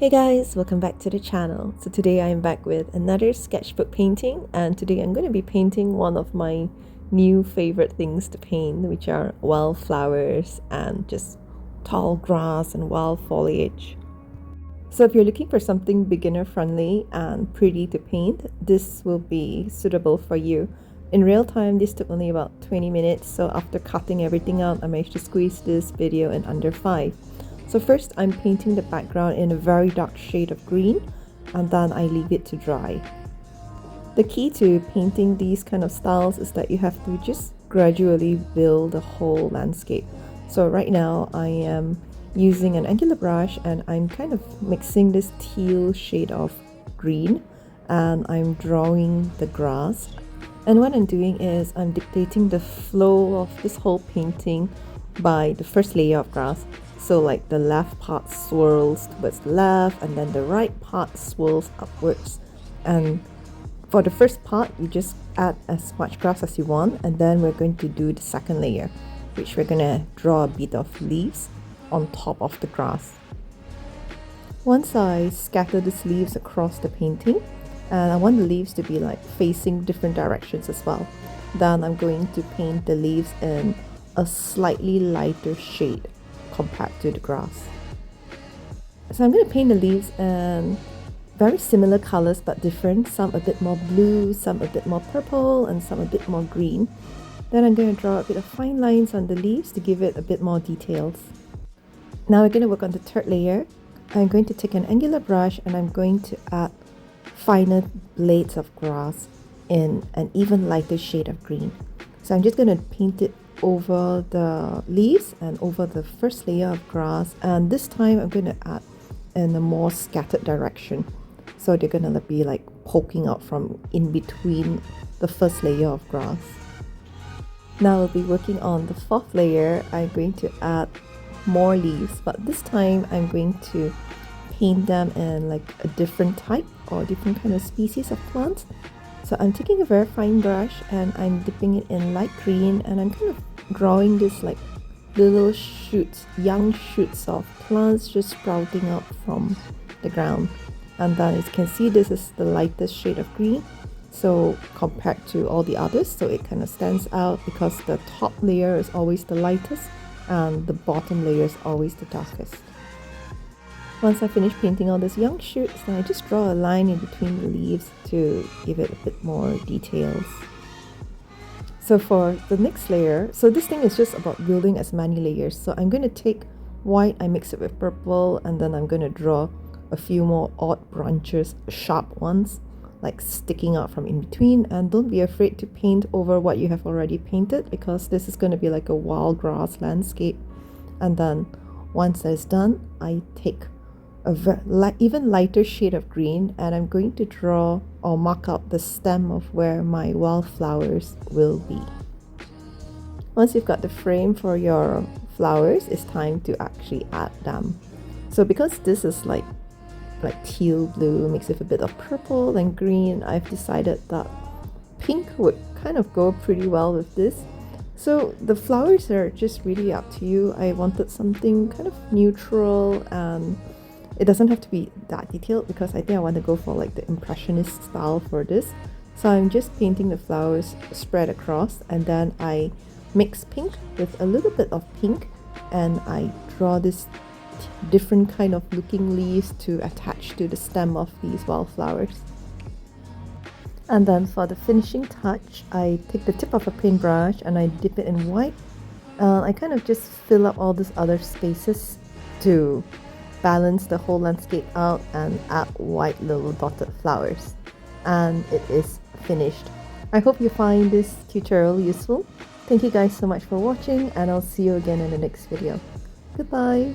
Hey guys, welcome back to the channel. So today I'm back with another sketchbook painting, and today I'm going to be painting one of my new favorite things to paint, which are wildflowers and just tall grass and wild foliage. So if you're looking for something beginner friendly and pretty to paint, this will be suitable for you. In real time, this took only about 20 minutes, so after cutting everything out, I managed to squeeze this video in under 5. So first I'm painting the background in a very dark shade of green, and then I leave it to dry. The key to painting these kind of styles is that you have to just gradually build the whole landscape. So right now I am using an angular brush and I'm kind of mixing this teal shade of green, and I'm drawing the grass. And what I'm doing is I'm dictating the flow of this whole painting by the first layer of grass. So like the left part swirls towards the left, and then the right part swirls upwards. And for the first part, you just add as much grass as you want, and then we're going to do the second layer, which we're going to draw a bit of leaves on top of the grass. Once I scatter these leaves across the painting, and I want the leaves to be like facing different directions as well, then I'm going to paint the leaves in a slightly lighter shade compared to the grass. So I'm going to paint the leaves in very similar colors but different, some a bit more blue, some a bit more purple, and some a bit more green. Then I'm going to draw a bit of fine lines on the leaves to give it a bit more details. Now we're going to work on the third layer. I'm going to take an angular brush and I'm going to add finer blades of grass in an even lighter shade of green. So I'm just going to paint it over the leaves and over the first layer of grass, and this time I'm going to add in a more scattered direction, so they're going to be like poking out from in between the first layer of grass. Now I'll be working on the fourth layer. I'm going to add more leaves, but this time I'm going to paint them in like a different type or different kind of species of plants. So I'm taking a very fine brush and I'm dipping it in light green, and I'm kind of drawing this like little shoots, young shoots of plants just sprouting up from the ground. And then as you can see, this is the lightest shade of green, so compared to all the others, so it kind of stands out because the top layer is always the lightest and the bottom layer is always the darkest. Once I finish painting all these young shoots, then I just draw a line in between the leaves to give it a bit more details. So for the next layer, so this thing is just about building as many layers. So I'm going to take white, I mix it with purple, and then I'm going to draw a few more odd branches, sharp ones, like sticking out from in between. And don't be afraid to paint over what you have already painted, because this is going to be like a wild grass landscape. And then once that's done, I take a even lighter shade of green, and I'm going to draw or mark out the stem of where my wildflowers will be. Once you've got the frame for your flowers, it's time to actually add them. So because this is like teal blue mixed with a bit of purple and green, I've decided that pink would kind of go pretty well with this. So the flowers are just really up to you. I wanted something kind of neutral, and it doesn't have to be that detailed because I think I want to go for like the Impressionist style for this. So I'm just painting the flowers spread across, and then I mix pink with a little bit of pink, and I draw this different kind of looking leaves to attach to the stem of these wildflowers. And then for the finishing touch, I take the tip of a paintbrush and I dip it in white. I kind of just fill up all these other spaces to balance the whole landscape out and add white little dotted flowers. And it is finished. I hope you find this tutorial useful. Thank you guys so much for watching, and I'll see you again in the next video. Goodbye!